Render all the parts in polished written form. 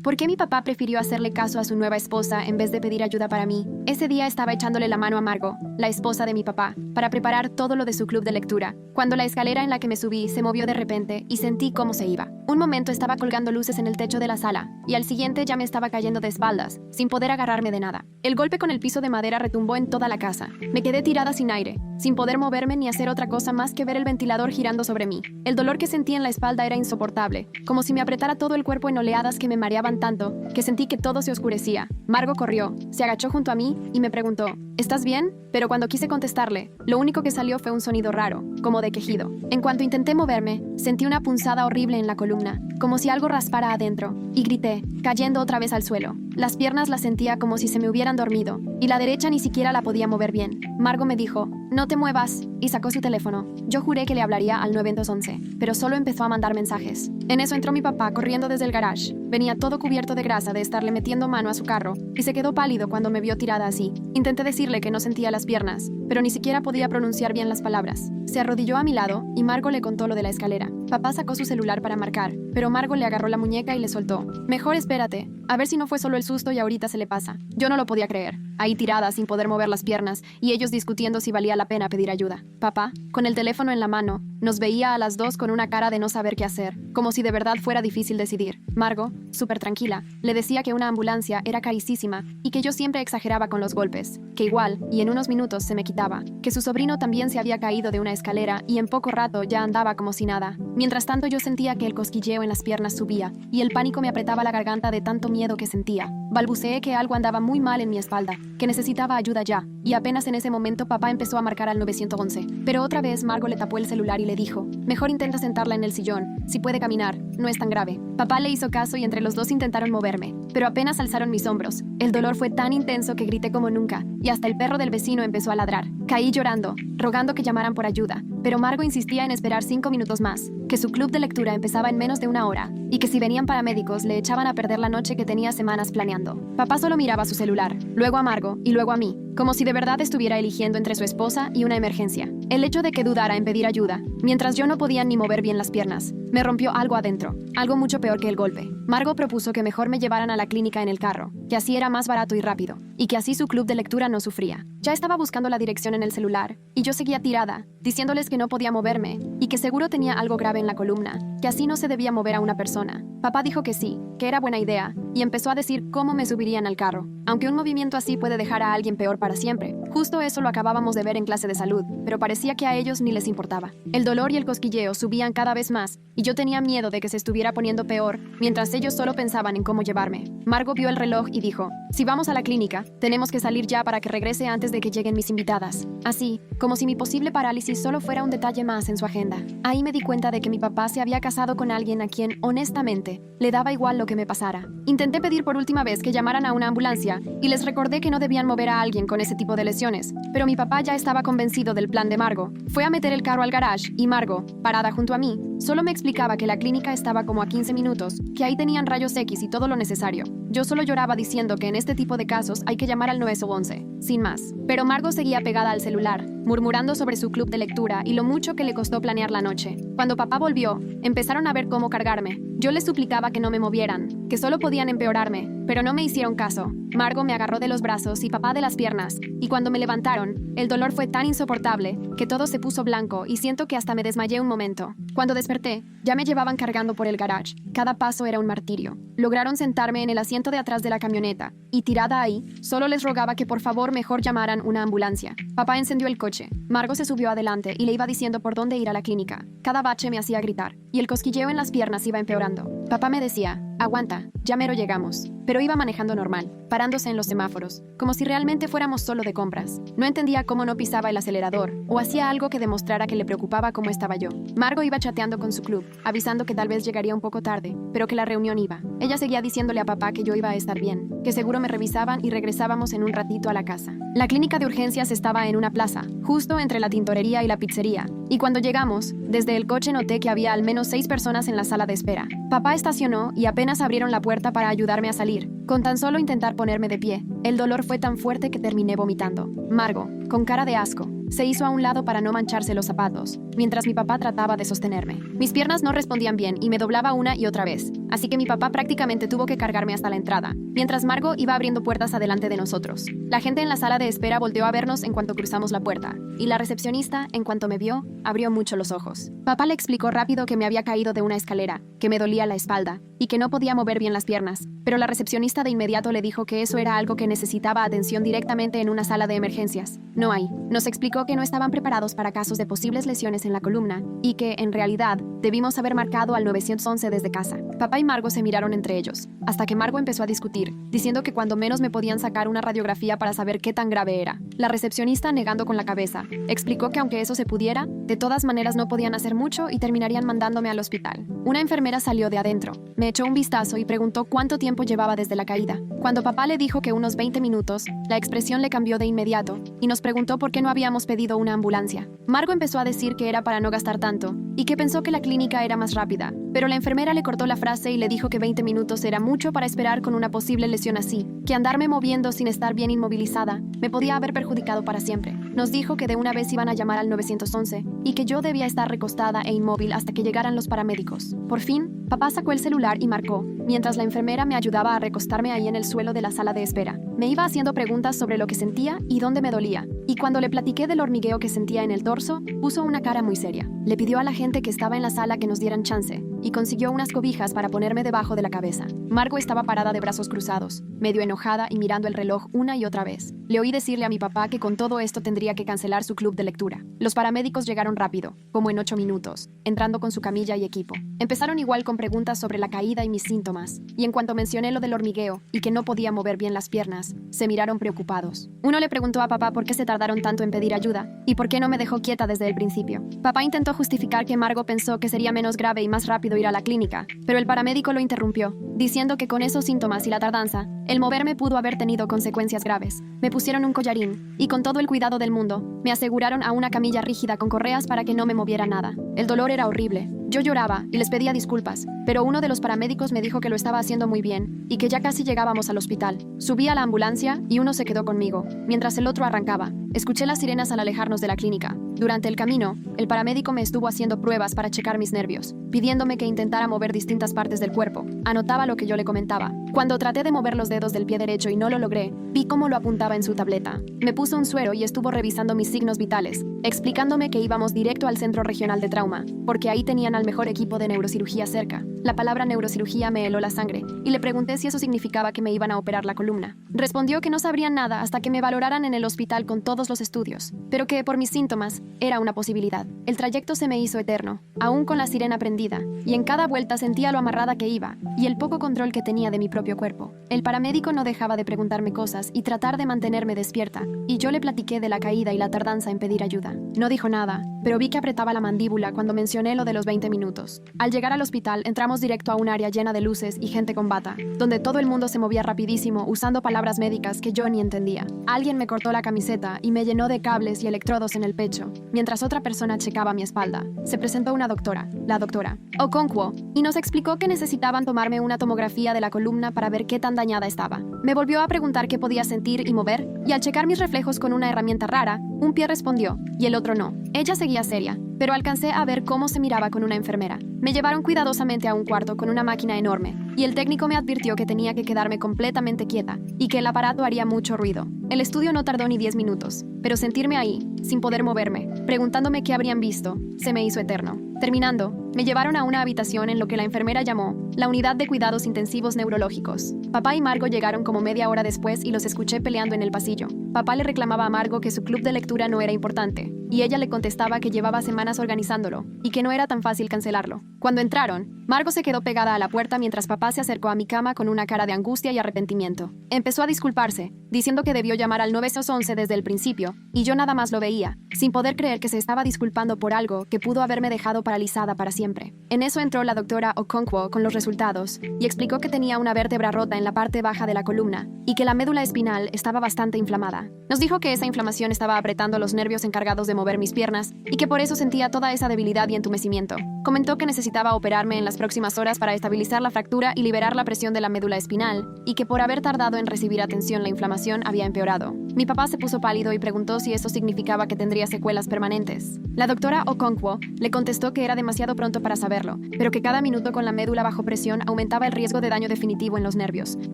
¿Por qué mi papá prefirió hacerle caso a su nueva esposa en vez de pedir ayuda para mí? Ese día estaba echándole la mano a Margo, la esposa de mi papá, para preparar todo lo de su club de lectura, cuando la escalera en la que me subí se movió de repente y sentí cómo se iba. Un momento estaba colgando luces en el techo de la sala, y al siguiente ya me estaba cayendo de espaldas, sin poder agarrarme de nada. El golpe con el piso de madera retumbó en toda la casa. Me quedé tirada sin aire, sin poder moverme ni hacer otra cosa más que ver el ventilador girando sobre mí. El dolor que sentí en la espalda era insoportable, como si me apretara todo el cuerpo en oleadas que me mareaban tanto, que sentí que todo se oscurecía. Margo corrió, se agachó junto a mí y me preguntó, ¿estás bien? Pero cuando quise contestarle, lo único que salió fue un sonido raro, como de quejido. En cuanto intenté moverme, sentí una punzada horrible en la columna, como si algo raspara adentro, y grité, cayendo otra vez al suelo. Las piernas las sentía como si se me hubieran dormido, y la derecha ni siquiera la podía mover bien. Margo me dijo, no te muevas, y sacó su teléfono. Yo juré que le hablaría al 911, pero solo empezó a mandar mensajes. En eso entró mi papá corriendo desde el garage. Venía todo cubierto de grasa de estarle metiendo mano a su carro, y se quedó pálido cuando me vio tirada así. Intenté decirle que no sentía las piernas, pero ni siquiera podía pronunciar bien las palabras. Se arrodilló a mi lado, y Margo le contó lo de la escalera. Papá sacó su celular para marcar, pero Margo le agarró la muñeca y le soltó. Mejor espérate, a ver si no fue solo el susto y ahorita se le pasa. Yo no lo podía creer, ahí tirada sin poder mover las piernas, y ellos discutiendo si valía la pena pedir ayuda. Papá, con el teléfono en la mano, nos veía a las dos con una cara de no saber qué hacer, como si de verdad fuera difícil decidir. Margo, súper tranquila, le decía que una ambulancia era carísima y que yo siempre exageraba con los golpes, que igual, y en unos minutos se me quitaba, que su sobrino también se había caído de una escalera y en poco rato ya andaba como si nada. Mientras tanto yo sentía que el cosquilleo en las piernas subía y el pánico me apretaba la garganta de tanto miedo que sentía. Balbuceé que algo andaba muy mal en mi espalda, que necesitaba ayuda ya, y apenas en ese momento papá empezó a marcar al 911. Pero otra vez Margo le tapó el celular y le dijo, mejor intenta sentarla en el sillón, si puede caminar, no es tan grave. Papá le hizo caso y entre los dos intentaron moverme, pero apenas alzaron mis hombros. El dolor fue tan intenso que grité como nunca, y hasta el perro del vecino empezó a ladrar. Caí llorando, rogando que llamaran por ayuda, pero Margo insistía en esperar 5 minutos más, que su club de lectura empezaba en menos de una hora, y que si venían paramédicos le echaban a perder la noche que tenía semanas planeando. Papá solo miraba su celular, luego a Margo y luego a mí, como si de verdad estuviera eligiendo entre su esposa y una emergencia. El hecho de que dudara en pedir ayuda, mientras yo no podía ni mover bien las piernas, me rompió algo adentro, algo mucho peor que el golpe. Margo propuso que mejor me llevaran a la clínica en el carro, que así era más barato y rápido, y que así su club de lectura no sufría. Ya estaba buscando la dirección en el celular, y yo seguía tirada, diciéndoles que no podía moverme, y que seguro tenía algo grave en la columna, que así no se debía mover a una persona. Papá dijo que sí, que era buena idea, y empezó a decir cómo me subirían al carro, aunque un movimiento así puede dejar a alguien peor para siempre. Justo eso lo acabábamos de ver en clase de salud, pero parecía que a ellos ni les importaba. El dolor y el cosquilleo subían cada vez más, y yo tenía miedo de que se estuviera poniendo peor, mientras ellos solo pensaban en cómo llevarme. Margo vio el reloj y dijo, si vamos a la clínica, tenemos que salir ya para que regrese antes de que lleguen mis invitadas. Así, como si mi posible parálisis solo fuera un detalle más en su agenda. Ahí me di cuenta de que mi papá se había casado con alguien a quien, honestamente, le daba igual lo que me pasara. Intenté pedir por última vez que llamaran a una ambulancia y les recordé que no debían mover a alguien con ese tipo de lesiones, pero mi papá ya estaba convencido del plan de Margo. Fue a meter el carro al garage y Margo, parada junto a mí, solo me explicaba que la clínica estaba como a 15 minutos, que ahí tenían rayos X y todo lo necesario. Yo solo lloraba diciendo que en este tipo de casos hay que llamar al 911, sin más. Pero Margo seguía pegada al celular, murmurando sobre su club de lectura y lo mucho que le costó planear la noche. Cuando papá volvió, empezaron a ver cómo cargarme. Yo les suplicaba que no me movieran, que solo podían empeorarme, pero no me hicieron caso. Margo me agarró de los brazos y papá de las piernas, y cuando me levantaron, el dolor fue tan insoportable que todo se puso blanco y siento que hasta me desmayé un momento. Cuando desperté, ya me llevaban cargando por el garage. Cada paso era un martirio. Lograron sentarme en el asiento de atrás de la camioneta, y tirada ahí, solo les rogaba que por favor mejor llamaran una ambulancia. Papá encendió el coche. Margo se subió adelante y le iba diciendo por dónde ir a la clínica. Cada bache me hacía gritar, y el cosquilleo en las piernas iba empeorando. Papá me decía, aguanta, ya mero llegamos. Pero iba manejando normal, parándose en los semáforos, como si realmente fuéramos solo de compras. No entendía cómo no pisaba el acelerador, o hacía algo que demostrara que le preocupaba cómo estaba yo. Margo iba chateando con su club, avisando que tal vez llegaría un poco tarde, pero que la reunión iba. Ella seguía diciéndole a papá que yo iba a estar bien, que seguro me revisaban y regresábamos en un ratito a la casa. La clínica de urgencias estaba en una plaza, justo entre la tintorería y la pizzería, y cuando llegamos, desde el coche noté que había al menos 6 personas en la sala de espera. Papá estacionó y apenas abrieron la puerta para ayudarme a salir. Con tan solo intentar ponerme de pie, el dolor fue tan fuerte que terminé vomitando. Margo, con cara de asco, Se hizo a un lado para no mancharse los zapatos, mientras mi papá trataba de sostenerme. Mis piernas no respondían bien y me doblaba una y otra vez, así que mi papá prácticamente tuvo que cargarme hasta la entrada, mientras Margot iba abriendo puertas adelante de nosotros. La gente en la sala de espera volteó a vernos en cuanto cruzamos la puerta, y la recepcionista, en cuanto me vio, abrió mucho los ojos. Papá le explicó rápido que me había caído de una escalera, que me dolía la espalda y que no podía mover bien las piernas, pero la recepcionista de inmediato le dijo que eso era algo que necesitaba atención directamente en una sala de emergencias. No hay. Nos explicó que no estaban preparados para casos de posibles lesiones en la columna y que, en realidad, debimos haber marcado al 911 desde casa. Papá y Margot se miraron entre ellos, hasta que Margot empezó a discutir, diciendo que cuando menos me podían sacar una radiografía para saber qué tan grave era. La recepcionista, negando con la cabeza, explicó que aunque eso se pudiera, de todas maneras no podían hacer mucho y terminarían mandándome al hospital. Una enfermera salió de adentro, me echó un vistazo y preguntó cuánto tiempo llevaba desde la caída. Cuando papá le dijo que unos 20 minutos, la expresión le cambió de inmediato y nos preguntó por qué no habíamos pedido una ambulancia. Margot empezó a decir que era para no gastar tanto y que pensó que la clínica era más rápida, pero la enfermera le cortó la frase y le dijo que 20 minutos era mucho para esperar con una posible lesión así, que andarme moviendo sin estar bien inmovilizada me podía haber perjudicado para siempre. Nos dijo que de una vez iban a llamar al 911 y que yo debía estar recostada e inmóvil hasta que llegaran los paramédicos. Por fin, papá sacó el celular y marcó, mientras la enfermera me ayudaba a recostarme ahí en el suelo de la sala de espera. Me iba haciendo preguntas sobre lo que sentía y dónde me dolía, y cuando le platiqué del hormigueo que sentía en el torso, puso una cara muy seria. Le pidió a la gente que estaba en la sala que nos dieran chance, y consiguió unas cobijas para ponerme debajo de la cabeza. Margot estaba parada de brazos cruzados, medio enojada y mirando el reloj una y otra vez. Le oí decirle a mi papá que con todo esto tendría que cancelar su club de lectura. Los paramédicos llegaron rápido, como en 8 minutos, entrando con su camilla y equipo. Empezaron igual con preguntas sobre la caída y mis síntomas, y en cuanto mencioné lo del hormigueo y que no podía mover bien las piernas, se miraron preocupados. Uno le preguntó a papá por qué se tardaron tanto en pedir ayuda y por qué no me dejó quieta desde el principio. Papá intentó justificar que Margot pensó que sería menos grave y más rápido ir a la clínica, pero el paramédico lo interrumpió, diciendo que con esos síntomas y la tardanza, el moverme pudo haber tenido consecuencias graves. Me pusieron un collarín y con todo el cuidado del mundo, me aseguraron a una camilla rígida con correas para que no me moviera nada. El dolor era horrible. Yo lloraba y les pedía disculpas, pero uno de los paramédicos me dijo que lo estaba haciendo muy bien y que ya casi llegábamos al hospital. Subí a la ambulancia y uno se quedó conmigo, mientras el otro arrancaba. Escuché las sirenas al alejarnos de la clínica. Durante el camino, el paramédico me estuvo haciendo pruebas para checar mis nervios, pidiéndome que intentara mover distintas partes del cuerpo. Anotaba lo que yo le comentaba. Cuando traté de mover los dedos del pie derecho y no lo logré, vi cómo lo apuntaba en su tableta. Me puso un suero y estuvo revisando mis signos vitales, explicándome que íbamos directo al Centro Regional de Trauma, porque ahí tenían al mejor equipo de neurocirugía cerca. La palabra neurocirugía me heló la sangre, y le pregunté si eso significaba que me iban a operar la columna. Respondió que no sabrían nada hasta que me valoraran en el hospital con todos los estudios, pero que por mis síntomas era una posibilidad. El trayecto se me hizo eterno, aún con la sirena prendida, y en cada vuelta sentía lo amarrada que iba, y el poco control que tenía de mi propio cuerpo. El paramédico no dejaba de preguntarme cosas y tratar de mantenerme despierta, y yo le platiqué de la caída y la tardanza en pedir ayuda. No dijo nada, pero vi que apretaba la mandíbula cuando mencioné lo de los 20 minutos. Al llegar al hospital, entramos directo a un área llena de luces y gente con bata, donde todo el mundo se movía rapidísimo usando palabras médicas que yo ni entendía. Alguien me cortó la camiseta y me llenó de cables y electrodos en el pecho, mientras otra persona checaba mi espalda. Se presentó una doctora, la doctora Okonkwo, y nos explicó que necesitaban tomarme una tomografía de la columna para ver qué tan dañada estaba. Me volvió a preguntar qué podía sentir y mover, y al checar mis reflejos con una herramienta rara, un pie respondió, y el otro no. Ella seguía seria, pero alcancé a ver cómo se miraba con una enfermera. Me llevaron cuidadosamente a un cuarto con una máquina enorme, y el técnico me advirtió que tenía que quedarme completamente quieta, y que el aparato haría mucho ruido. El estudio no tardó ni 10 minutos, pero sentirme ahí, sin poder moverme, preguntándome qué habrían visto, se me hizo eterno. Terminando, me llevaron a una habitación en lo que la enfermera llamó la unidad de cuidados intensivos neurológicos. Papá y Margot llegaron como media hora después y los escuché peleando en el pasillo. Papá le reclamaba a Margot que su club de lectura no era importante, y ella le contestaba que llevaba semanas organizándolo y que no era tan fácil cancelarlo. Cuando entraron, Margot se quedó pegada a la puerta mientras papá se acercó a mi cama con una cara de angustia y arrepentimiento. Empezó a disculparse, diciendo que debió llamar al 911 desde el principio, y yo nada más lo veía, sin poder creer que se estaba disculpando por algo que pudo haberme dejado paralizada para siempre. En eso entró la doctora Okonkwo con los resultados y explicó que tenía una vértebra rota en la parte baja de la columna y que la médula espinal estaba bastante inflamada. Nos dijo que esa inflamación estaba apretando los nervios encargados de mover mis piernas y que por eso sentía toda esa debilidad y entumecimiento. Comentó que necesitaba operarme en la las próximas horas para estabilizar la fractura y liberar la presión de la médula espinal, y que por haber tardado en recibir atención la inflamación había empeorado. Mi papá se puso pálido y preguntó si eso significaba que tendría secuelas permanentes. La doctora Okonkwo le contestó que era demasiado pronto para saberlo, pero que cada minuto con la médula bajo presión aumentaba el riesgo de daño definitivo en los nervios.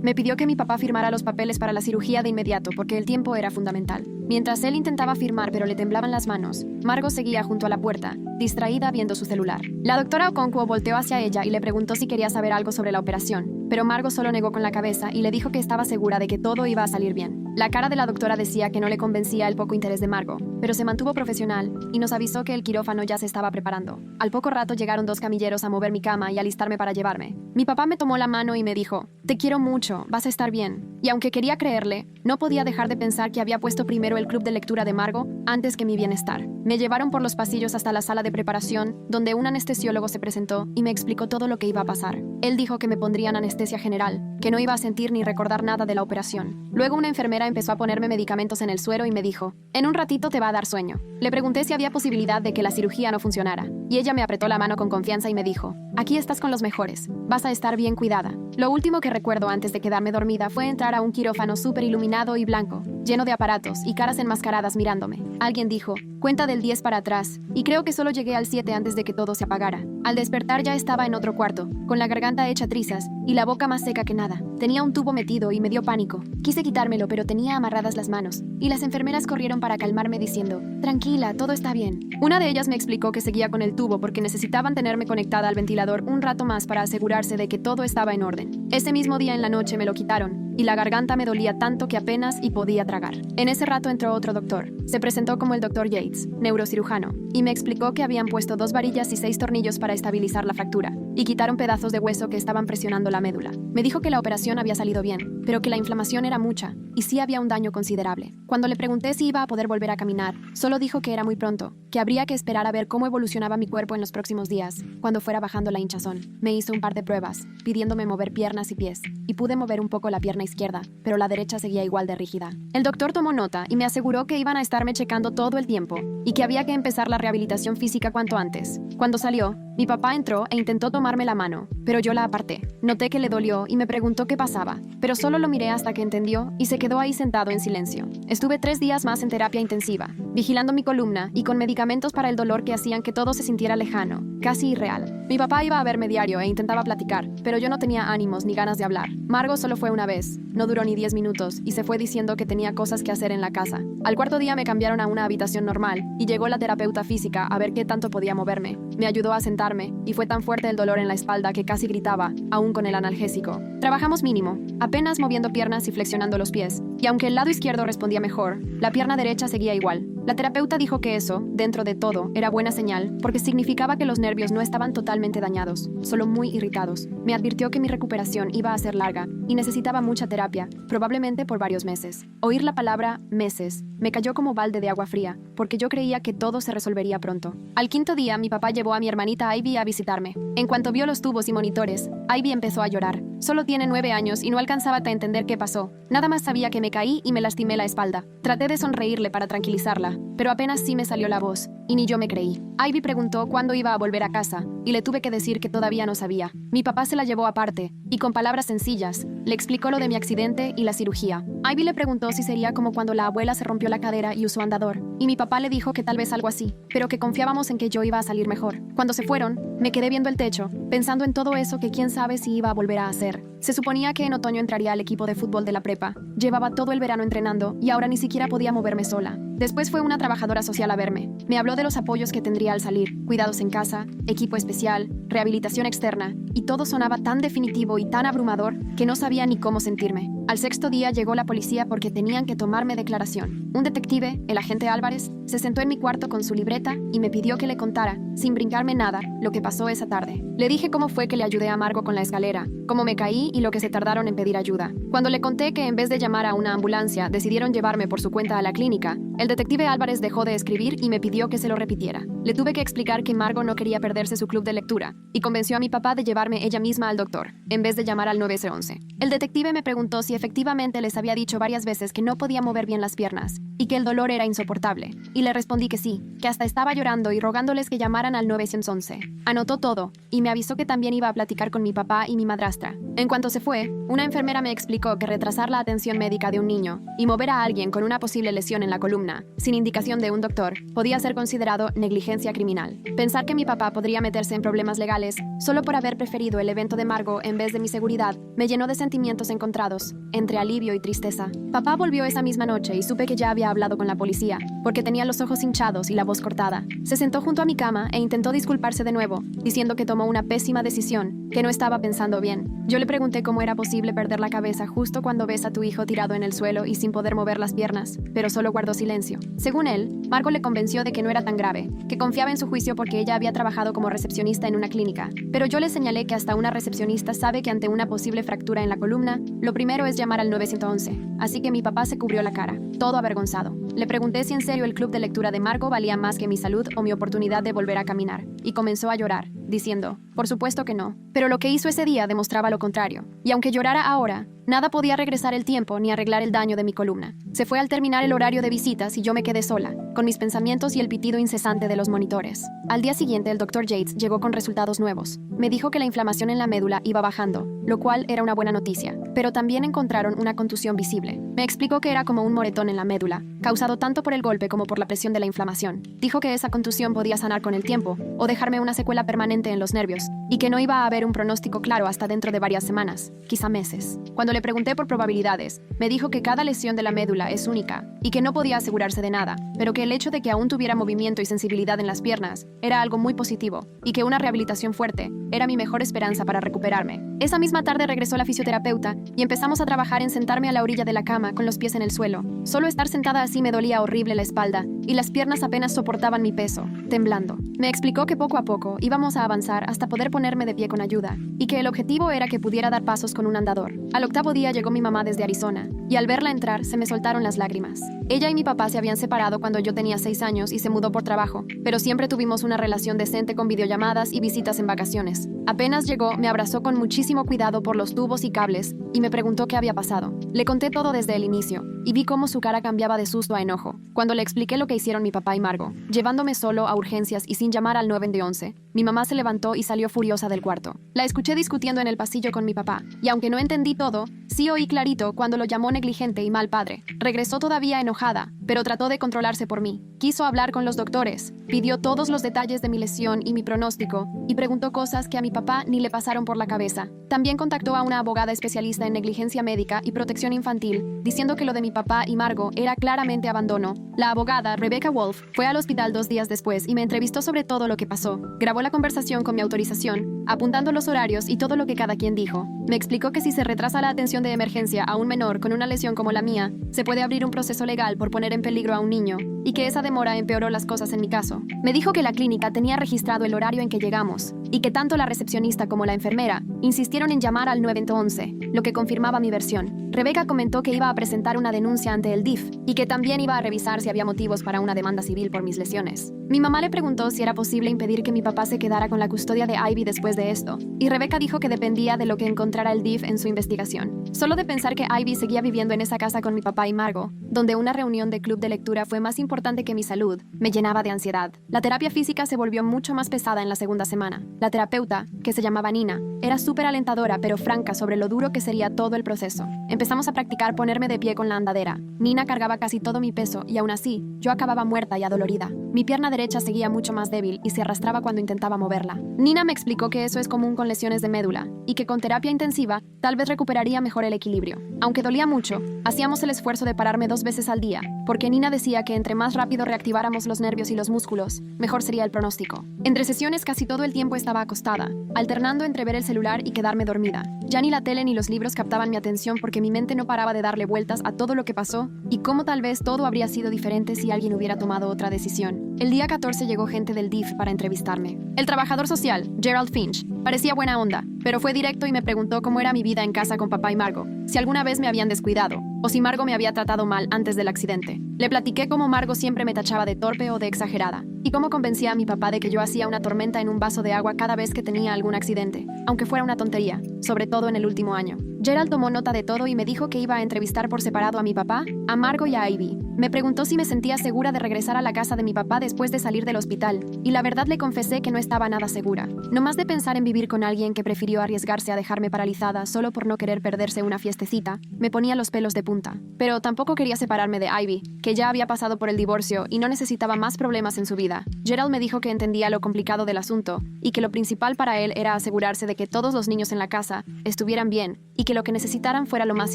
Me pidió que mi papá firmara los papeles para la cirugía de inmediato porque el tiempo era fundamental. Mientras él intentaba firmar pero le temblaban las manos, Margo seguía junto a la puerta, distraída viendo su celular. La doctora Okonkwo volteó hacia ella y le preguntó si quería saber algo sobre la operación, pero Margo solo negó con la cabeza y le dijo que estaba segura de que todo iba a salir bien. La cara de la doctora decía que no le convencía el poco interés de Margo, pero se mantuvo profesional y nos avisó que el quirófano ya se estaba preparando. Al poco rato llegaron 2 camilleros a mover mi cama y alistarme para llevarme. Mi papá me tomó la mano y me dijo: «Te quiero mucho, vas a estar bien». Y aunque quería creerle, no podía dejar de pensar que había puesto primero el club de lectura de Margo antes que mi bienestar. Me llevaron por los pasillos hasta la sala de preparación, donde un anestesiólogo se presentó y me explicó todo lo que iba a pasar. Él dijo que me pondrían anestesia general, que no iba a sentir ni recordar nada de la operación. Luego una enfermera empezó a ponerme medicamentos en el suero y me dijo: «En un ratito te va a dar sueño». Le pregunté si había posibilidad de que la cirugía no funcionara, y ella me apretó la mano con confianza y me dijo: «Aquí estás con los mejores, vas a estar bien cuidada». Lo último que recuerdo antes de quedarme dormida fue entrar a un quirófano súper iluminado y blanco, lleno de aparatos y caras enmascaradas mirándome. Alguien dijo: «Cuenta del 10 para atrás», y creo que solo llegué al 7 antes de que todo se apagara. Al despertar ya estaba en otro cuarto, con la garganta hecha trizas y la boca más seca que nada. Tenía un tubo metido y me dio pánico. Quise quitármelo, pero tenía amarradas las manos, y las enfermeras corrieron para calmarme diciendo: «Tranquila, todo está bien». Una de ellas me explicó que seguía con el tubo porque necesitaban tenerme conectada al ventilador un rato más para asegurarse de que todo estaba en orden. Ese mismo día en la noche me lo quitaron, y la garganta me dolía tanto que apenas y podía tragar. En ese rato entró otro doctor. Se presentó como el Dr. Yates, neurocirujano, y me explicó que habían puesto 2 varillas y 6 tornillos para estabilizar la fractura, y quitaron pedazos de hueso que estaban presionando la médula. Me dijo que la operación había salido bien, pero que la inflamación era mucha, y sí había un daño considerable. Cuando le pregunté si iba a poder volver a caminar, solo dijo que era muy pronto, que habría que esperar a ver cómo evolucionaba mi cuerpo en los próximos días, cuando fuera bajando la hinchazón. Me hizo un par de pruebas, pidiéndome mover piernas y pies, y pude mover un poco la pierna izquierda, pero la derecha seguía igual de rígida. El doctor tomó nota y me aseguró que iban a estarme checando todo el tiempo, y que había que empezar la rehabilitación física cuanto antes. Cuando salió, mi papá entró e intentó tomarme la mano, pero yo la aparté. Noté que le dolió y me preguntó qué pasaba, pero solo lo miré hasta que entendió y se quedó ahí sentado en silencio. Estuve 3 días más en terapia intensiva, vigilando mi columna y con medicamentos para el dolor que hacían que todo se sintiera lejano, casi irreal. Mi papá iba a verme diario e intentaba platicar, pero yo no tenía ánimos ni ganas de hablar. Margo solo fue una vez, no duró ni 10 minutos y se fue diciendo que tenía cosas que hacer en la casa. Al cuarto día me cambiaron a una habitación normal y llegó la terapeuta física a ver qué tanto podía moverme. Me ayudó a sentarme y fue tan fuerte el dolor en la espalda que casi gritaba, aún con el analgésico. Trabajamos mínimo, apenas moviendo piernas y flexionando los pies, y aunque el lado izquierdo respondía mejor, la pierna derecha seguía igual. La terapeuta dijo que eso, dentro de todo, era buena señal porque significaba que los nervios no estaban totalmente dañados, solo muy irritados. Me advirtió que mi recuperación iba a ser larga y necesitaba mucha terapia, probablemente por varios meses. Oír la palabra meses me cayó como balde de agua fría, porque yo creía que todo se resolvería pronto. Al 5.º día, mi papá llevó a mi hermanita Ivy a visitarme. En cuanto vio los tubos y monitores, Ivy empezó a llorar. Solo tiene 9 años y no alcanzaba a entender qué pasó. Nada más sabía que me caí y me lastimé la espalda. Traté de sonreírle para tranquilizarla, pero apenas sí me salió la voz, y ni yo me creí. Ivy preguntó cuándo iba a volver a casa, y le tuve que decir que todavía no sabía. Mi papá se la llevó aparte, y con palabras sencillas, le explicó lo de mi accidente y la cirugía. Ivy le preguntó si sería como cuando la abuela se rompió la cadera y usó andador, y mi papá le dijo que tal vez algo así, pero que confiábamos en que yo iba a salir mejor. Cuando se fueron, me quedé viendo el techo, pensando en todo eso que quién sabe si iba a volver a hacer. Se suponía que en otoño entraría al equipo de fútbol de la prepa. Llevaba todo el verano entrenando y ahora ni siquiera podía moverme sola. Después fue una trabajadora social a verme. Me habló de los apoyos que tendría al salir, cuidados en casa, equipo especial, rehabilitación externa, y todo sonaba tan definitivo y tan abrumador que no sabía ni cómo sentirme. Al 6.º día llegó la policía porque tenían que tomarme declaración. Un detective, el agente Álvarez, se sentó en mi cuarto con su libreta y me pidió que le contara, sin brincarme nada, lo que pasó esa tarde. Le dije cómo fue que le ayudé a Margo con la escalera, cómo me caí y lo que se tardaron en pedir ayuda. Cuando le conté que en vez de llamar a una ambulancia decidieron llevarme por su cuenta a la clínica, el detective Álvarez dejó de escribir y me pidió que se lo repitiera. Le tuve que explicar que Margo no quería perderse su club de lectura y convenció a mi papá de llevarme llevarme ella misma al doctor, en vez de llamar al 911. El detective me preguntó si efectivamente les había dicho varias veces que no podía mover bien las piernas y que el dolor era insoportable, y le respondí que sí, que hasta estaba llorando y rogándoles que llamaran al 911. Anotó todo, y me avisó que también iba a platicar con mi papá y mi madrastra. En cuanto se fue, una enfermera me explicó que retrasar la atención médica de un niño y mover a alguien con una posible lesión en la columna, sin indicación de un doctor, podía ser considerado negligencia criminal. Pensar que mi papá podría meterse en problemas legales solo por haber preferido el evento de Margo en vez de mi seguridad me llenó de sentimientos encontrados, entre alivio y tristeza. Papá volvió esa misma noche y supe que ya había hablado con la policía, porque tenía los ojos hinchados y la voz cortada. Se sentó junto a mi cama e intentó disculparse de nuevo, diciendo que tomó una pésima decisión, que no estaba pensando bien. Yo le pregunté cómo era posible perder la cabeza justo cuando ves a tu hijo tirado en el suelo y sin poder mover las piernas, pero solo guardó silencio. Según él, Margo le convenció de que no era tan grave, que confiaba en su juicio porque ella había trabajado como recepcionista en una clínica, pero yo le señalé que hasta una recepcionista sabe que ante una posible fractura en la columna, lo primero es llamar al 911, así que mi papá se cubrió la cara, todo avergonzado. Le pregunté si en serio el club de lectura de Margo valía más que mi salud o mi oportunidad de volver a caminar, y comenzó a llorar, diciendo, por supuesto que no, pero lo que hizo ese día demostraba lo contrario, y aunque llorara ahora, nada podía regresar el tiempo ni arreglar el daño de mi columna. Se fue al terminar el horario de visitas y yo me quedé sola, con mis pensamientos y el pitido incesante de los monitores. Al día siguiente, el Dr. Yates llegó con resultados nuevos. Me dijo que la inflamación en la médula iba bajando, lo cual era una buena noticia, pero también encontraron una contusión visible. Me explicó que era como un moretón en la médula, causado tanto por el golpe como por la presión de la inflamación. Dijo que esa contusión podía sanar con el tiempo, o dejarme una secuela permanente en los nervios, y que no iba a haber un pronóstico claro hasta dentro de varias semanas, quizá meses. Cuando le pregunté por probabilidades, me dijo que cada lesión de la médula es única, y que no podía asegurarse de nada, pero que el hecho de que aún tuviera movimiento y sensibilidad en las piernas era algo muy positivo, y que una rehabilitación fuerte era mi mejor esperanza para recuperarme. Esa misma tarde regresó la fisioterapeuta y empezamos a trabajar en sentarme a la orilla de la cama con los pies en el suelo. Solo estar sentada así me dolía horrible la espalda y las piernas apenas soportaban mi peso, temblando. Me explicó que poco a poco íbamos a avanzar hasta poder ponerme de pie con ayuda y que el objetivo era que pudiera dar pasos con un andador. Al octavo día llegó mi mamá desde Arizona y al verla entrar se me soltaron las lágrimas. Ella y mi papá se habían separado cuando yo tenía 6 años y se mudó por trabajo, pero siempre tuvimos una relación decente con videollamadas y visitas en vacaciones. Apenas llegó, me abrazó con muchísimo cuidado por los tubos y cables y me preguntó qué había pasado. Le conté todo desde el inicio y vi cómo su cara cambiaba de susto a enojo cuando le expliqué lo que hicieron mi papá y Margo, llevándome solo a urgencias y sin llamar al 911. Mi mamá se levantó y salió furiosa del cuarto. La escuché discutiendo en el pasillo con mi papá y aunque no entendí todo, sí oí clarito cuando lo llamó negligente y mal padre. Regresó todavía enojada, pero trató de controlarse por mí. Quiso hablar con los doctores, pidió todos los detalles de mi lesión y mi pronóstico y preguntó cosas que a mi papá ni le pasaron por la cabeza. También contactó a una abogada especialista en negligencia médica y protección infantil, diciendo que lo de mi papá y Margo era claramente abandono. La abogada, Rebecca Wolf, fue al hospital 2 días después y me entrevistó sobre todo lo que pasó. Grabó la conversación con mi autorización, apuntando los horarios y todo lo que cada quien dijo. Me explicó que si se retrasa la atención de emergencia a un menor con una lesión como la mía, se puede abrir un proceso legal por poner en peligro a un niño, y que esa demora empeoró las cosas en mi caso. Me dijo que la clínica tenía registrado el horario en que llegamos, y que tanto la recepcionista como la enfermera insistieron en llamar al 911, lo que confirmaba mi versión. Rebecca comentó que iba a presentar una denuncia ante el DIF, y que también iba a revisar si había motivos para una demanda civil por mis lesiones. Mi mamá le preguntó si era posible impedir que mi papá se quedara con la custodia de Ivy después de esto, y Rebecca dijo que dependía de lo que encontrara el DIF en su investigación. Solo de pensar que Ivy seguía viviendo en esa casa con mi papá y Margo, donde una reunión de club de lectura fue más importante que mi salud, me llenaba de ansiedad. La terapia física se volvió mucho más pesada en la segunda semana. La terapeuta, que se llamaba Nina, era súper alentadora pero franca sobre lo duro que sería todo el proceso. Empezamos a practicar ponerme de pie con la andadera. Nina cargaba casi todo mi peso y aún así, yo acababa muerta y adolorida. Mi pierna derecha seguía mucho más débil y se arrastraba cuando intentaba moverla. Nina me explicó que eso es común con lesiones de médula y que con terapia intensiva tal vez recuperaría mejor el equilibrio. Aunque dolía mucho, hacíamos el esfuerzo de pararme 2 veces al día, porque Nina decía que entre más rápido reactiváramos los nervios y los músculos, mejor sería el pronóstico. Entre sesiones casi todo el tiempo estaba acostada, alternando entre ver el celular y quedarme dormida. Ya ni la tele ni los libros captaban mi atención porque mi mente no paraba de darle vueltas a todo lo que pasó y cómo tal vez todo habría sido diferente si alguien hubiera tomado otra decisión. El día 14 llegó gente del DIF para entrevistarme. El trabajador social, Gerald Finch, parecía buena onda, pero fue directo y me preguntó cómo era mi vida en casa con papá y Margo, si alguna vez me habían descuidado, o si Margo me había tratado mal antes del accidente. Le platiqué cómo Margo siempre me tachaba de torpe o de exagerada, y cómo convencía a mi papá de que yo hacía una tormenta en un vaso de agua cada vez que tenía algún accidente, aunque fuera una tontería, sobre todo en el último año. Gerald tomó nota de todo y me dijo que iba a entrevistar por separado a mi papá, a Margo y a Ivy. Me preguntó si me sentía segura de regresar a la casa de mi papá después de salir del hospital, y la verdad le confesé que no estaba nada segura. No más de pensar en vivir con alguien que prefirió arriesgarse a dejarme paralizada solo por no querer perderse una fiestecita, me ponía los pelos de punta. Pero tampoco quería separarme de Ivy, que ya había pasado por el divorcio y no necesitaba más problemas en su vida. Gerald me dijo que entendía lo complicado del asunto, y que lo principal para él era asegurarse de que todos los niños en la casa estuvieran bien, y que lo que necesitaran fuera lo más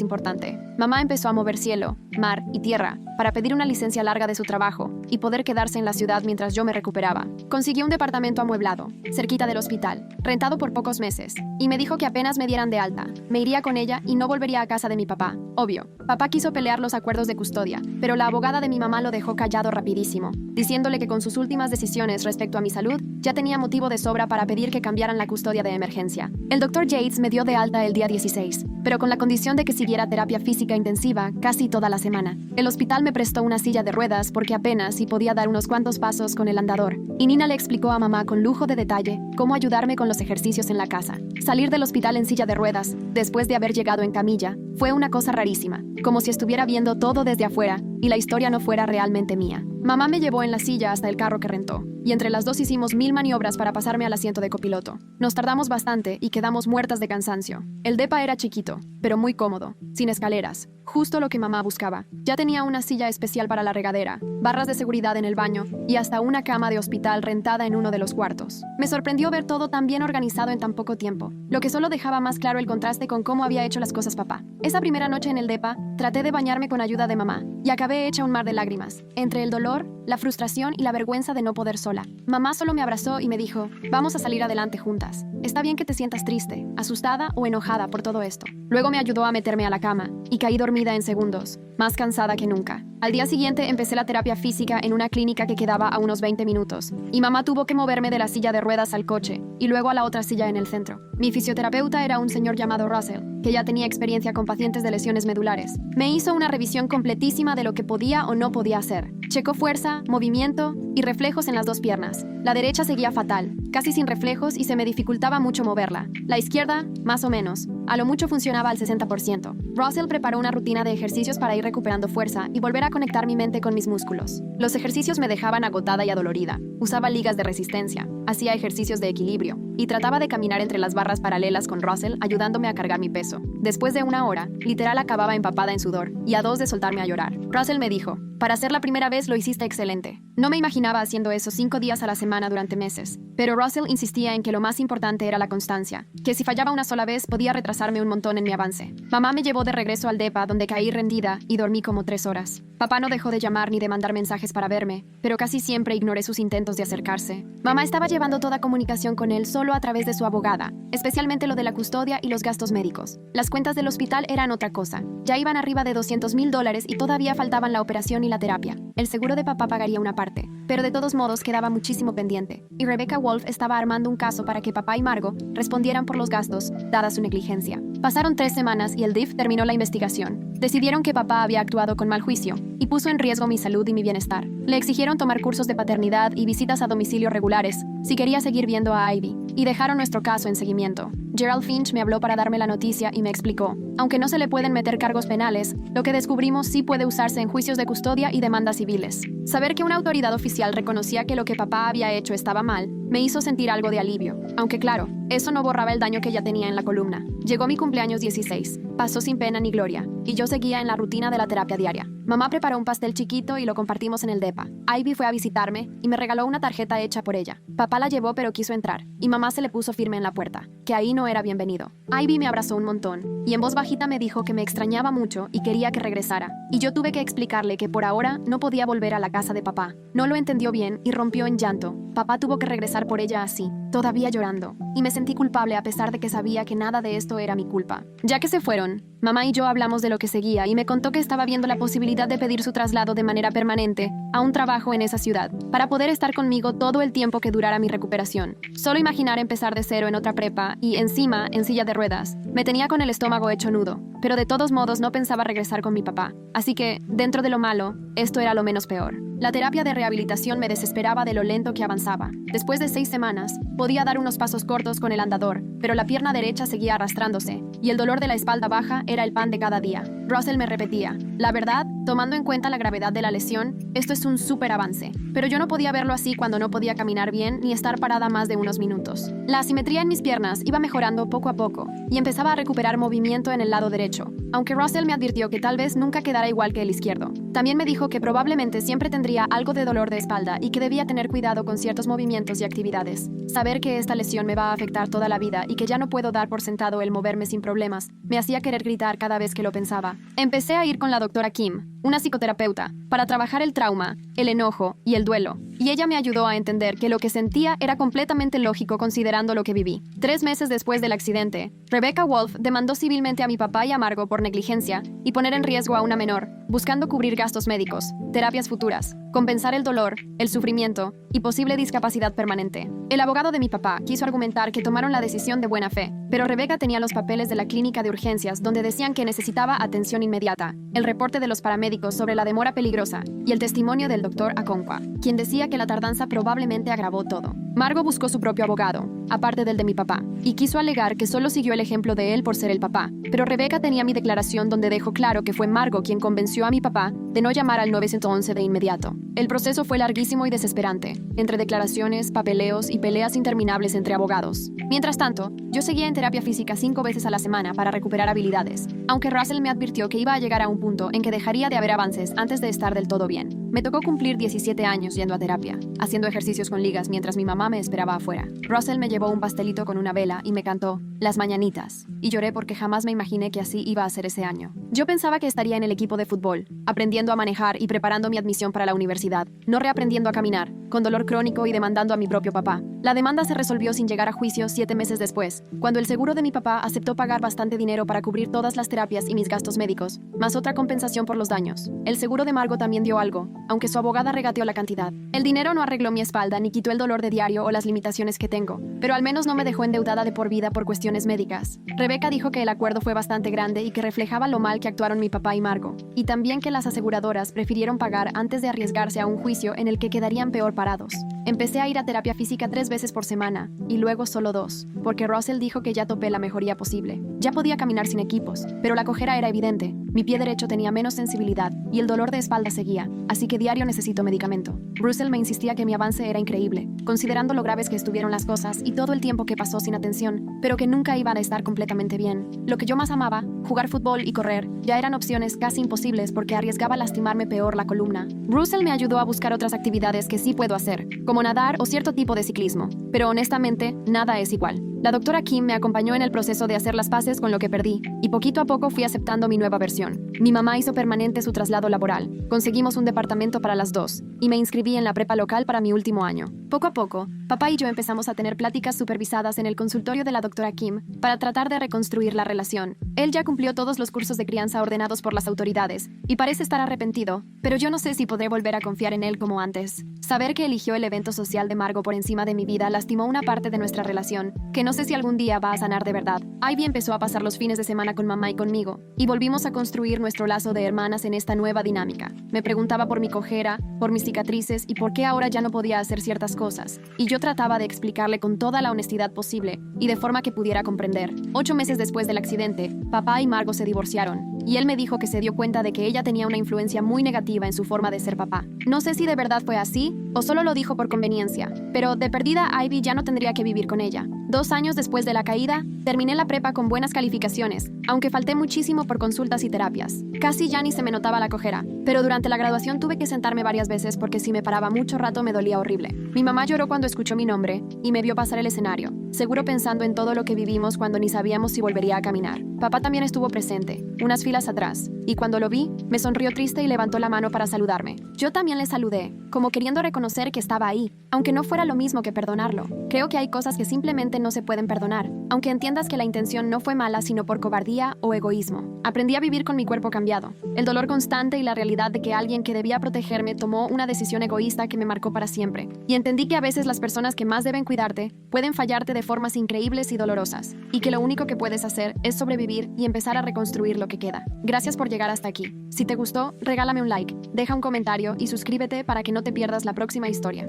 importante. Mamá empezó a mover cielo, mar y tierra para pedir una licencia larga de su trabajo y poder quedarse en la ciudad mientras yo me recuperaba. Consiguió un departamento amueblado, cerquita del hospital, rentado por pocos meses, y me dijo que apenas me dieran de alta, me iría con ella y no volvería a casa de mi papá. Obvio, papá quiso pelear los acuerdos de custodia, pero la abogada de mi mamá lo dejó callado rapidísimo, diciéndole que con sus últimas decisiones respecto a mi salud, ya tenía motivo de sobra para pedir que cambiaran la custodia de emergencia. El doctor Yates me dio de alta el día 16, pero con la condición de que siguiera terapia física intensiva casi toda la semana. El hospital me prestó una silla de ruedas porque apenas si podía dar unos cuantos pasos con el andador, y Nina le explicó a mamá con lujo de detalle cómo ayudarme con los ejercicios en la casa. Salir del hospital en silla de ruedas, después de haber llegado en camilla, fue una cosa rarísima, como si estuviera viendo todo desde afuera y la historia no fuera realmente mía. Mamá me llevó en la silla hasta el carro que rentó, y entre las dos hicimos 1000 maniobras para pasarme al asiento de copiloto. Nos tardamos bastante y quedamos muertas de cansancio. El depa era chiquito, pero muy cómodo, sin escaleras, justo lo que mamá buscaba. Ya tenía una silla especial para la regadera, barras de seguridad en el baño y hasta una cama de hospital rentada en uno de los cuartos. Me sorprendió ver todo tan bien organizado en tan poco tiempo, lo que solo dejaba más claro el contraste con cómo había hecho las cosas papá. Esa primera noche en el depa, traté de bañarme con ayuda de mamá, y acabé hecha un mar de lágrimas, entre el dolor, la frustración y la vergüenza de no poder sola. Mamá solo me abrazó y me dijo, vamos a salir adelante juntas. Está bien que te sientas triste, asustada o enojada por todo esto. Luego me ayudó a meterme a la cama, y caí dormida en segundos, más cansada que nunca. Al día siguiente empecé la terapia física en una clínica que quedaba a unos 20 minutos, y mamá tuvo que moverme de la silla de ruedas al coche, y luego a la otra silla en el centro. Mi fisioterapeuta era un señor llamado Russell, que ya tenía experiencia con pacientes de lesiones medulares. Me hizo una revisión completísima de lo que podía o no podía hacer. Checó fuerza, movimiento y reflejos en las dos piernas. La derecha seguía fatal, casi sin reflejos y se me dificultaba mucho moverla. La izquierda, más o menos. A lo mucho funcionaba al 60%. Russell preparó una rutina de ejercicios para ir recuperando fuerza y volver a conectar mi mente con mis músculos. Los ejercicios me dejaban agotada y adolorida. Usaba ligas de resistencia, hacía ejercicios de equilibrio y trataba de caminar entre las barras paralelas con Russell ayudándome a cargar mi peso. Después de una hora, literal acababa empapada en sudor y a 2 de soltarme a llorar. Russell me dijo, para ser la primera vez lo hiciste excelente. No me imaginaba haciendo eso 5 días a la semana durante meses, pero Russell insistía en que lo más importante era la constancia, que si fallaba una sola vez podía retrasarme un montón en mi avance. Mamá me llevó de regreso al depa donde caí rendida y dormí como 3 horas. Papá no dejó de llamar ni de mandar mensajes para verme, pero casi siempre ignoré sus intentos de acercarse. Mamá estaba llevando toda comunicación con él solo a través de su abogada, especialmente lo de la custodia y los gastos médicos. Las cuentas del hospital eran otra cosa. Ya iban arriba de $200,000 y todavía faltaban la operación y la terapia. El seguro de papá pagaría una parte, pero de todos modos quedaba muchísimo pendiente. Y Rebecca Wolf estaba armando un caso para que papá y Margo respondieran por los gastos, dada su negligencia. Pasaron 3 semanas y el DIF terminó la investigación. Decidieron que papá había actuado con mal juicio y puso en riesgo mi salud y mi bienestar. Le exigieron tomar cursos de paternidad y visitas a domicilio regulares si quería seguir viendo a Ivy, y dejaron nuestro caso en seguimiento. Gerald Finch me habló para darme la noticia y me explicó, aunque no se le pueden meter cargos penales, lo que descubrimos sí puede usarse en juicios de custodia y demandas civiles. Saber que una autoridad oficial reconocía que lo que papá había hecho estaba mal, me hizo sentir algo de alivio, aunque claro, eso no borraba el daño que ya tenía en la columna. Llegó mi cumpleaños 16, pasó sin pena ni gloria, y yo seguía en la rutina de la terapia diaria. Mamá preparó un pastel chiquito y lo compartimos en el depa. Ivy fue a visitarme y me regaló una tarjeta hecha por ella. Papá la llevó pero quiso entrar, y mamá se le puso firme en la puerta, que ahí no era bienvenido. Ivy me abrazó un montón, y en voz bajita me dijo que me extrañaba mucho y quería que regresara, y yo tuve que explicarle que por ahora no podía volver a la casa de papá. No lo entendió bien y rompió en llanto. Papá tuvo que regresar por ella así, todavía llorando, y me sentí culpable a pesar de que sabía que nada de esto era mi culpa. Ya que se fueron, Mamá y yo hablamos de lo que seguía y me contó que estaba viendo la posibilidad de pedir su traslado de manera permanente a un trabajo en esa ciudad, para poder estar conmigo todo el tiempo que durara mi recuperación. Solo imaginar empezar de cero en otra prepa y, encima, en silla de ruedas, me tenía con el estómago hecho nudo. Pero de todos modos no pensaba regresar con mi papá. Así que, dentro de lo malo, esto era lo menos peor. La terapia de rehabilitación me desesperaba de lo lento que avanzaba. Después de 6 semanas, podía dar unos pasos cortos con el andador, pero la pierna derecha seguía arrastrándose, y el dolor de la espalda baja era el pan de cada día. Russell me repetía: la verdad, tomando en cuenta la gravedad de la lesión, esto es un súper avance. Pero yo no podía verlo así cuando no podía caminar bien ni estar parada más de unos minutos. La asimetría en mis piernas iba mejorando poco a poco, y empezaba a recuperar movimiento en el lado derecho, aunque Russell me advirtió que tal vez nunca quedara igual que el izquierdo. También me dijo que probablemente siempre tendría algo de dolor de espalda y que debía tener cuidado con ciertos movimientos y actividades. Saber que esta lesión me va a afectar toda la vida y que ya no puedo dar por sentado el moverme sin problemas me hacía querer gritar cada vez que lo pensaba. Empecé a ir con la doctora Kim, una psicoterapeuta, para trabajar el trauma, el enojo y el duelo, y ella me ayudó a entender que lo que sentía era completamente lógico considerando lo que viví. 3 meses después del accidente, Rebecca Wolf demandó civilmente a mi papá y a Margo por negligencia y poner en riesgo a una menor, buscando cubrir gastos médicos, terapias futuras, compensar el dolor, el sufrimiento y posible discapacidad permanente. El abogado de mi papá quiso argumentar que tomaron la decisión de buena fe, pero Rebecca tenía los papeles de la clínica de urgencias donde decían que necesitaba atención inmediata, el reporte de los paramédicos sobre la demora peligrosa y el testimonio del doctor Aconcagua, quien decía que la tardanza probablemente agravó todo. Margo buscó su propio abogado, aparte del de mi papá, y quiso alegar que solo siguió el ejemplo de él por ser el papá, pero Rebecca tenía mi declaración donde dejó claro que fue Margo quien convenció a mi papá de no llamar al 911 de inmediato. El proceso fue larguísimo y desesperante, entre declaraciones, papeleos y peleas interminables entre abogados. Mientras tanto, yo seguía en terapia física 5 veces a la semana para recuperar habilidades, aunque Russell me advirtió que iba a llegar a un punto en que dejaría de haber avances antes de estar del todo bien. Me tocó cumplir 17 años yendo a terapia, haciendo ejercicios con ligas mientras mi mamá me esperaba afuera. Russell me llevó un pastelito con una vela y me cantó Las Mañanitas, y lloré porque jamás me imaginé que así iba a ser ese año. Yo pensaba que estaría en el equipo de fútbol, aprendiendo a manejar y preparando mi admisión para la universidad, no reaprendiendo a caminar, con dolor crónico y demandando a mi propio papá. La demanda se resolvió sin llegar a juicio 7 meses después, cuando el seguro de mi papá aceptó pagar bastante dinero para cubrir todas las terapias y mis gastos médicos, más otra compensación por los daños. El seguro de Margo también dio algo, aunque su abogada regateó la cantidad. El dinero no arregló mi espalda ni quitó el dolor de diario o las limitaciones que tengo, pero al menos no me dejó endeudada de por vida por cuestiones médicas. Rebecca dijo que el acuerdo fue bastante grande y que reflejaba lo mal que actuaron mi papá y Margo, y también que las aseguradoras prefirieron pagar antes de arriesgarse a un juicio en el que quedarían peor parados. Empecé a ir a terapia física 3 veces por semana, y luego solo 2, porque Russell dijo que ya topé la mejoría posible. Ya podía caminar sin equipos, pero la cojera era evidente. Mi pie derecho tenía menos sensibilidad, y el dolor de espalda seguía, así que diario necesito medicamento. Russell me insistía que mi avance era increíble, considerando lo graves que estuvieron las cosas y todo el tiempo que pasó sin atención, pero que nunca iban a estar completamente bien. Lo que yo más amaba, jugar fútbol y correr, ya eran opciones casi imposibles porque arriesgaba lastimarme peor la columna. Russell me ayudó a buscar otras actividades que sí puedo hacer, como nadar o cierto tipo de ciclismo, pero honestamente, nada es igual. La doctora Kim me acompañó en el proceso de hacer las paces con lo que perdí, y poquito a poco fui aceptando mi nueva versión. Mi mamá hizo permanente su traslado laboral, conseguimos un departamento para las dos, y me inscribí en la prepa local para mi último año. Poco a poco, papá y yo empezamos a tener pláticas supervisadas en el consultorio de la doctora Kim para tratar de reconstruir la relación. Él ya cumplió todos los cursos de crianza ordenados por las autoridades, y parece estar arrepentido, pero yo no sé si podré volver a confiar en él como antes. Saber que eligió el evento social de Margo por encima de mi vida lastimó una parte de nuestra relación, que no sé si algún día va a sanar de verdad. Ivy empezó a pasar los fines de semana con mamá y conmigo, y volvimos a construir nuestro lazo de hermanas en esta nueva dinámica. Me preguntaba por mi cojera, por mis cicatrices y por qué ahora ya no podía hacer ciertas cosas, y yo trataba de explicarle con toda la honestidad posible y de forma que pudiera comprender. 8 meses después del accidente, papá y Margo se divorciaron, y él me dijo que se dio cuenta de que ella tenía una influencia muy negativa en su forma de ser papá. No sé si de verdad fue así o solo lo dijo por conveniencia, pero de perdida Ivy ya no tendría que vivir con ella. 2 años después de la caída, terminé la prepa con buenas calificaciones, aunque falté muchísimo por consultas y terapias. Casi ya ni se me notaba la cojera, pero durante la graduación tuve que sentarme varias veces porque si me paraba mucho rato me dolía horrible. Mi mamá lloró cuando escuchó mi nombre y me vio pasar el escenario, seguro pensando en todo lo que vivimos cuando ni sabíamos si volvería a caminar. Papá también estuvo presente, unas filas atrás, y cuando lo vi, me sonrió triste y levantó la mano para saludarme. Yo también le saludé, como queriendo reconocer que estaba ahí, aunque no fuera lo mismo que perdonarlo. Creo que hay cosas que simplemente no se pueden perdonar, aunque entiendas que la intención no fue mala sino por cobardía o egoísmo. Aprendí a vivir con mi cuerpo cambiado, el dolor constante y la realidad de que alguien que debía protegerme tomó una decisión egoísta que me marcó para siempre. Y entendí que a veces las personas que más deben cuidarte pueden fallarte de formas increíbles y dolorosas, y que lo único que puedes hacer es sobrevivir y empezar a reconstruir lo que queda. Gracias por llegar hasta aquí. Si te gustó, regálame un like, deja un comentario y suscríbete para que no te pierdas la próxima historia.